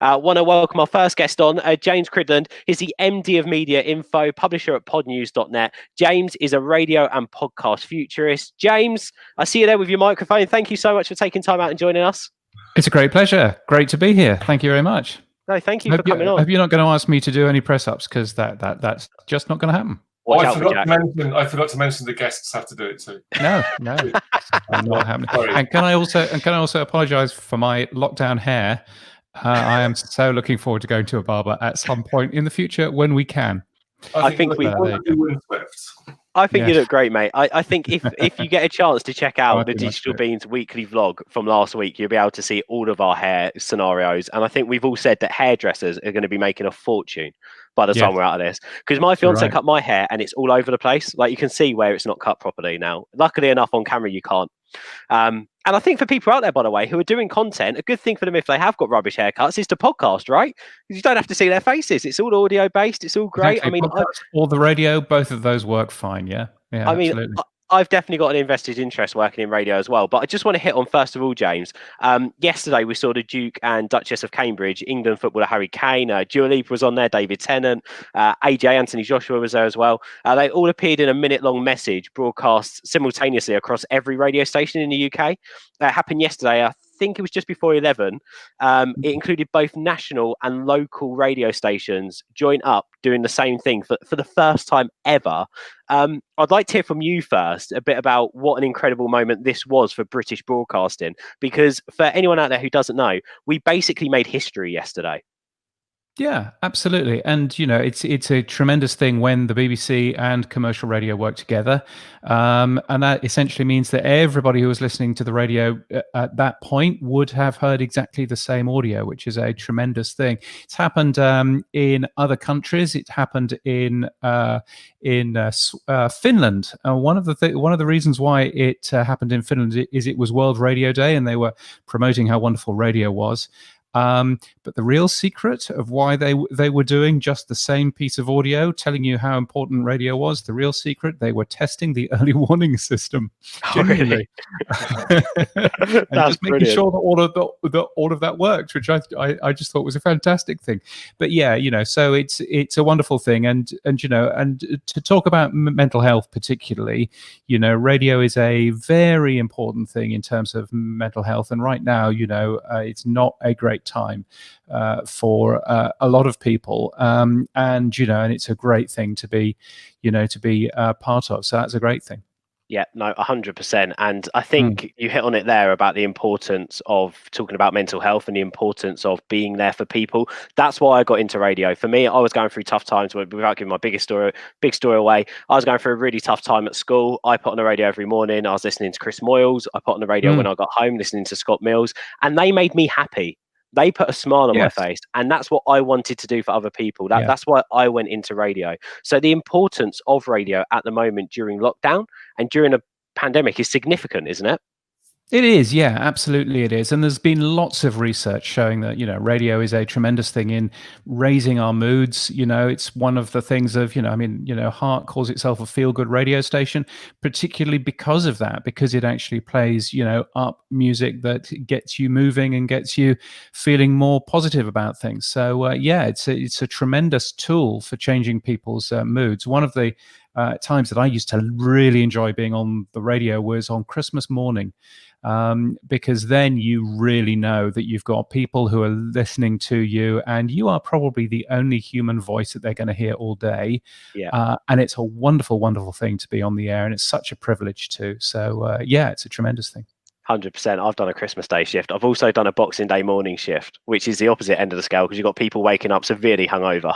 Want to welcome our first guest on, James Cridland. He's the MD of media.info, publisher at podnews.net. James is a radio and podcast futurist. James, I see you there with your microphone. Thank you so much for taking time out and joining us. It's a great pleasure. Great to be here. Thank you very much. No, thank you for coming on. Hope you're not going to ask me to do any press-ups, because that's just not going to happen. I forgot to mention the guests have to do it too. No, not happening. Sorry. And can I also apologise for my lockdown hair? I am so looking forward to going to a barber at some point in the future when we can. I think you look great, mate. I think if you get a chance to check out the Digital Beans weekly vlog from last week, you'll be able to see all of our hair scenarios. And I think we've all said that hairdressers are going to be making a fortune by the time we're out of this. Because my fiance cut my hair and it's all over the place. Like, you can see where it's not cut properly now. Luckily enough, on camera you can't. And I think for people out there, by the way, who are doing content, a good thing for them if they have got rubbish haircuts is to podcast, right? Because you don't have to see their faces. It's all audio based. It's all great. Exactly. I mean, or the radio, both of those work fine. Yeah. I mean, absolutely. I've definitely got an invested interest working in radio as well. But I just want to hit on, first of all, James. Yesterday, we saw the Duke and Duchess of Cambridge, England footballer Harry Kane. Dua Lipa was on there, David Tennant, AJ, Anthony Joshua was there as well. They all appeared in a minute-long message broadcast simultaneously across every radio station in the UK. That happened yesterday. I think it was just before 11. It included both national and local radio stations join up doing the same thing for the first time ever. I'd like to hear from you first a bit about what an incredible moment this was for British broadcasting, because for anyone out there who doesn't know, we basically made history yesterday. Yeah, absolutely. And, you know, it's a tremendous thing when the BBC and commercial radio work together. And that essentially means that everybody who was listening to the radio at that point would have heard exactly the same audio, which is a tremendous thing. It's happened in other countries. It happened in Finland. One of the reasons why it happened in Finland is it was World Radio Day, and they were promoting how wonderful radio was. But the real secret of why they were doing just the same piece of audio, telling you how important radio was, the real secret, they were testing the early warning system. Genuinely. Really? And just making sure that all of that worked, which I just thought was a fantastic thing. But yeah, you know, so it's a wonderful thing, and you know, and to talk about mental health particularly, you know, radio is a very important thing in terms of mental health, and right now, you know, it's not a great time for a lot of people, and you know, and it's a great thing to be part of. So that's a great thing. Yeah, no, 100%. And I think you hit on it there about the importance of talking about mental health and the importance of being there for people. That's why I got into radio. For me, I was going through tough times without giving my big story away. I was going through a really tough time at school. I put on the radio every morning. I was listening to Chris Moyles. I put on the radio when I got home, listening to Scott Mills, and they made me happy. They put a smile on my face, and that's what I wanted to do for other people. That's why I went into radio. So the importance of radio at the moment during lockdown and during a pandemic is significant, isn't it? It is, yeah, absolutely it is. And there's been lots of research showing that, you know, radio is a tremendous thing in raising our moods. You know, it's one of the things of, you know, I mean, you know, Heart calls itself a feel-good radio station, particularly because of that, because it actually plays, you know, up music that gets you moving and gets you feeling more positive about things. So, yeah, it's a tremendous tool for changing people's moods. One of the times that I used to really enjoy being on the radio was on Christmas morning. Because then you really know that you've got people who are listening to you, and you are probably the only human voice that they're going to hear all day. Yeah. And it's a wonderful, wonderful thing to be on the air, and it's such a privilege too. So yeah, it's a tremendous thing. 100%. I've done a Christmas Day shift. I've also done a Boxing Day morning shift, which is the opposite end of the scale because you've got people waking up severely hungover.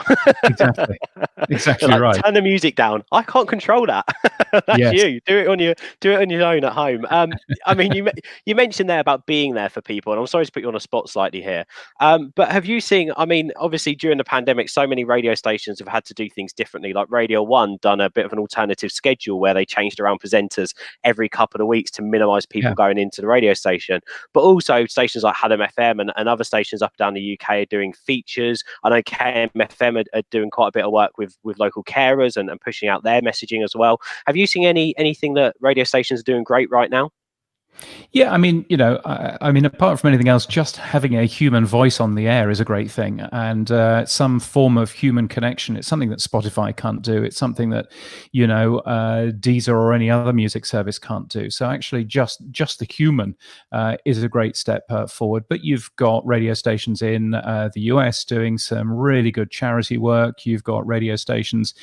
Exactly like, right. Turn the music down. I can't control that. That's you. Do it on your own at home. I mean, you mentioned there about being there for people, and I'm sorry to put you on a spot slightly here. But have you seen? I mean, obviously during the pandemic, so many radio stations have had to do things differently. Like Radio 1 done a bit of an alternative schedule where they changed around presenters every couple of weeks to minimise people going into the radio station. But also stations like Hallam FM and other stations up and down the UK are doing features. I know KMFM are doing quite a bit of work with local carers and pushing out their messaging as well. Have you seen anything that radio stations are doing great right now? Yeah, I mean, apart from anything else, just having a human voice on the air is a great thing, and some form of human connection. It's something that Spotify can't do. It's something that, Deezer or any other music service can't do. So actually, just the human is a great step forward. But you've got radio stations in the US doing some really good charity work. You've got radio stations,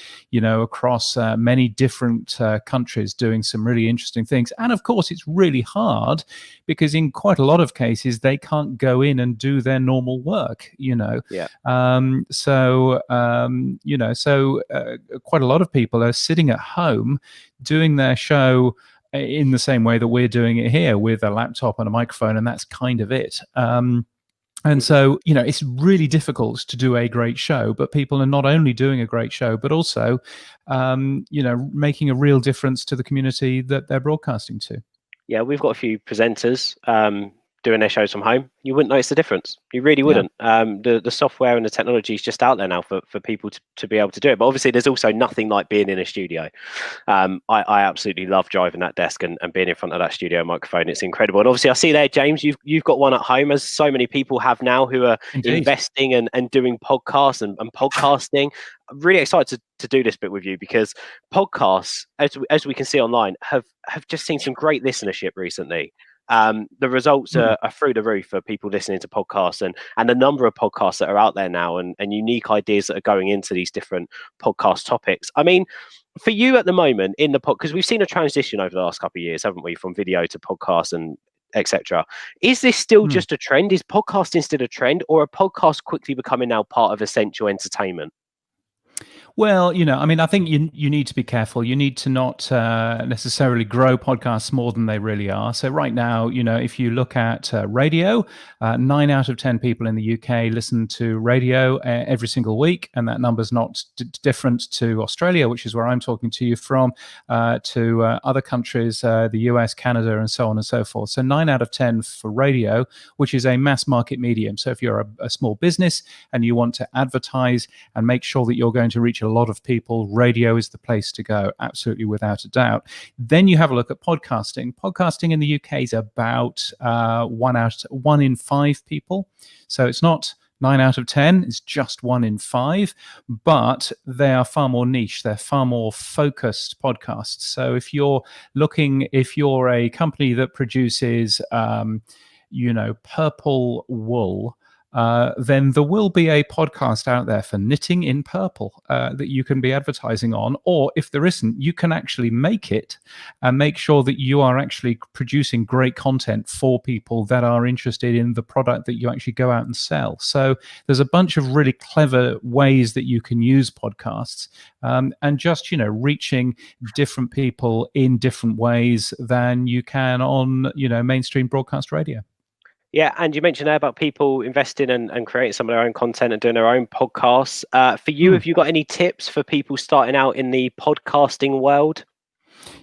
across many different countries doing some really interesting things. And of course, it's really hard because in quite a lot of cases they can't go in and do their normal work. Yeah. Quite a lot of people are sitting at home doing their show in the same way that we're doing it here, with a laptop and a microphone, and that's kind of it. And so, it's really difficult to do a great show, but people are not only doing a great show, but also, making a real difference to the community that they're broadcasting to. Yeah, we've got a few presenters doing their shows from home. You wouldn't notice the difference. You really wouldn't. The software and the technology is just out there now for people to be able to do it. But obviously, there's also nothing like being in a studio. I absolutely love driving that desk and being in front of that studio microphone. It's incredible. And obviously, I see there, James, you've got one at home, as so many people have now, who are investing and doing podcasts and podcasting. I'm really excited to do this bit with you, because podcasts, as we can see online, have just seen some great listenership recently. The results are through the roof for people listening to podcasts, and the number of podcasts that are out there now, and unique ideas that are going into these different podcast topics. I mean, for you at the moment in the because we've seen a transition over the last couple of years, haven't we, from video to podcasts and etc. Is this still just a trend? Is podcasting still a trend, or are podcasts quickly becoming now part of essential entertainment? Well, I think you need to be careful. You need to not necessarily grow podcasts more than they really are. So right now, if you look at radio, 9 out of 10 people in the UK listen to radio every single week, and that number's not different to Australia, which is where I'm talking to you from, to other countries, the US, Canada, and so on and so forth. So 9 out of 10 for radio, which is a mass market medium. So if you're a small business and you want to advertise and make sure that you're going to reach a lot of people, radio is the place to go, absolutely, without a doubt. Then you have a look at podcasting. Podcasting in the UK is about 1 in 5 people. So it's not 9 out of 10, it's just 1 in 5, but they are far more niche. They're far more focused podcasts. So if you're a company that produces, purple wool, then there will be a podcast out there for knitting in purple that you can be advertising on. Or if there isn't, you can actually make it and make sure that you are actually producing great content for people that are interested in the product that you actually go out and sell. So there's a bunch of really clever ways that you can use podcasts, and just, reaching different people in different ways than you can on, mainstream broadcast radio. Yeah, and you mentioned there about people investing and creating some of their own content and doing their own podcasts. For you, have you got any tips for people starting out in the podcasting world?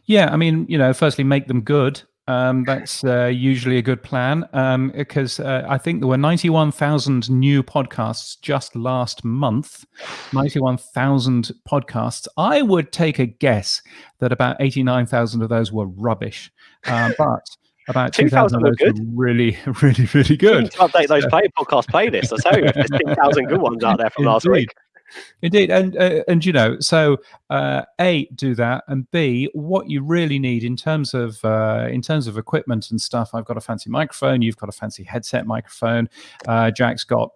Yeah, I mean, firstly, make them good. That's usually a good plan, because I think there were 91,000 new podcasts just last month. 91,000 podcasts. I would take a guess that about 89,000 of those were rubbish, but about 2,000 of those were really, really, really good. You need to update those podcast playlists. I tell you, if there's 2,000 good ones out there from last week. Indeed, and so A, do that, and B, what you really need in terms of equipment and stuff. I've got a fancy microphone. You've got a fancy headset microphone. Jack's got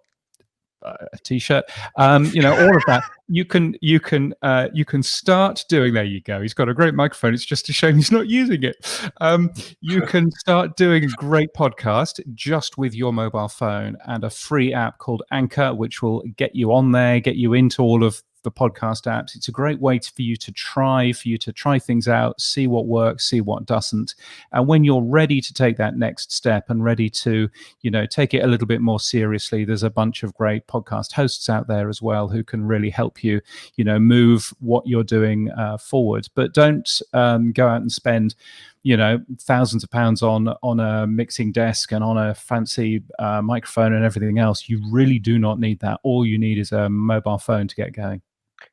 a t-shirt, all of that. You can start doing. There you go. He's got a great microphone. It's just a shame he's not using it. You can start doing a great podcast just with your mobile phone and a free app called Anchor, which will get you on there, get you into all of the podcast apps. It's a great way for you to try things out, see what works, see what doesn't. And when you're ready to take that next step and ready to, take it a little bit more seriously, there's a bunch of great podcast hosts out there as well who can really help you, move what you're doing forward. But don't go out and spend thousands of pounds on a mixing desk and on a fancy microphone and everything else. You really do not need that. All you need is a mobile phone to get going.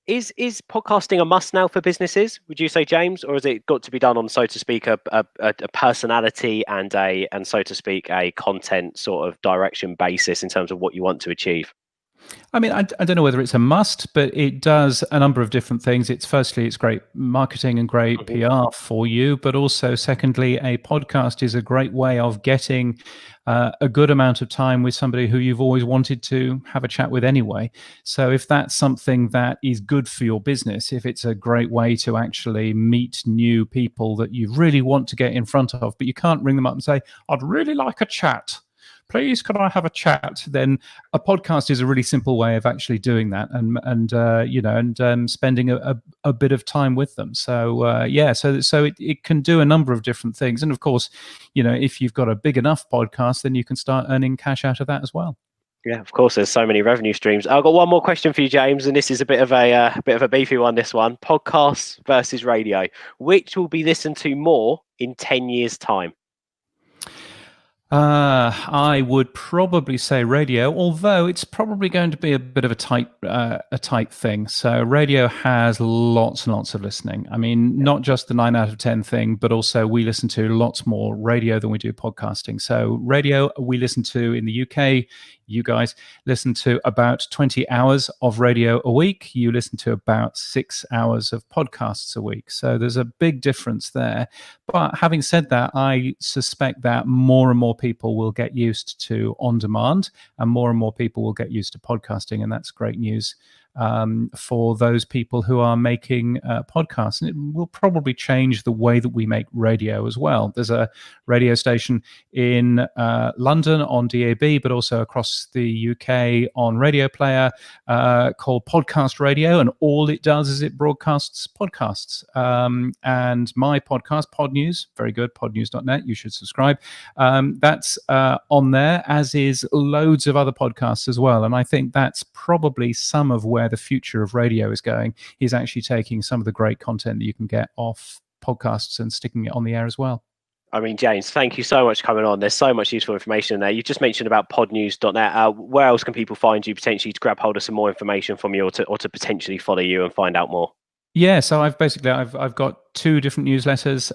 Is podcasting a must now for businesses? Would you say, James, or has it got to be done on, so to speak, a personality and so to speak, a content sort of direction basis in terms of what you want to achieve? I mean, I don't know whether it's a must, but it does a number of different things. It's great marketing and great PR for you, but also secondly, a podcast is a great way of getting a good amount of time with somebody who you've always wanted to have a chat with anyway. So if that's something that is good for your business, if it's a great way to actually meet new people that you really want to get in front of, but you can't ring them up and say, I'd really like a chat. Please, could I have a chat? Then a podcast is a really simple way of actually doing that, and spending a bit of time with them. So so it can do a number of different things, and of course, if you've got a big enough podcast, then you can start earning cash out of that as well. Yeah, of course. There's so many revenue streams. I've got one more question for you, James, and this is a bit of a beefy one. This one: podcasts versus radio. Which will be listened to more in 10 years' time? I would probably say radio, although it's probably going to be a bit of a tight thing. So radio has lots and lots of listening. I mean, not just the 9 out of 10 thing, but also we listen to lots more radio than we do podcasting. So radio, we listen to in the UK. You guys listen to about 20 hours of radio a week. You listen to about 6 hours of podcasts a week. So there's a big difference there. But having said that, I suspect that more and more people will get used to on demand, and more people will get used to podcasting. And that's great news for those people who are making podcasts. And it will probably change the way that we make radio as well. There's a radio station in London on DAB, but also across the UK on Radio Player called Podcast Radio. And all it does is it broadcasts podcasts. And my podcast, Pod News, very good, podnews.net, you should subscribe. That's on there, as is loads of other podcasts as well. And I think that's probably some of where the future of radio is going, is actually taking some of the great content that you can get off podcasts and sticking it on the air as well. I mean, James, thank you so much for coming on. There's so much useful information in there. You just mentioned about podnews.net. Where else can people find you potentially to grab hold of some more information from you, or to potentially follow you and find out more? Yeah, so I've got 2 different newsletters.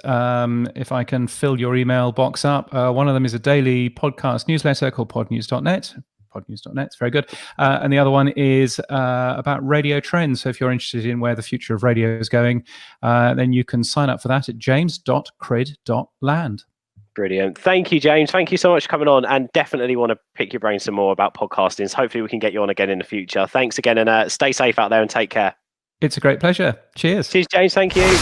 If I can fill your email box up, one of them is a daily podcast newsletter called podnews.net. Podnews.net, it's very good. And the other one is about radio trends. So if you're interested in where the future of radio is going, then you can sign up for that at james.crid.land. Brilliant. Thank you, James. Thank you so much for coming on, and definitely want to pick your brain some more about podcasting. So hopefully we can get you on again in the future. Thanks again, and stay safe out there and take care. It's a great pleasure. Cheers. Cheers, James. Thank you.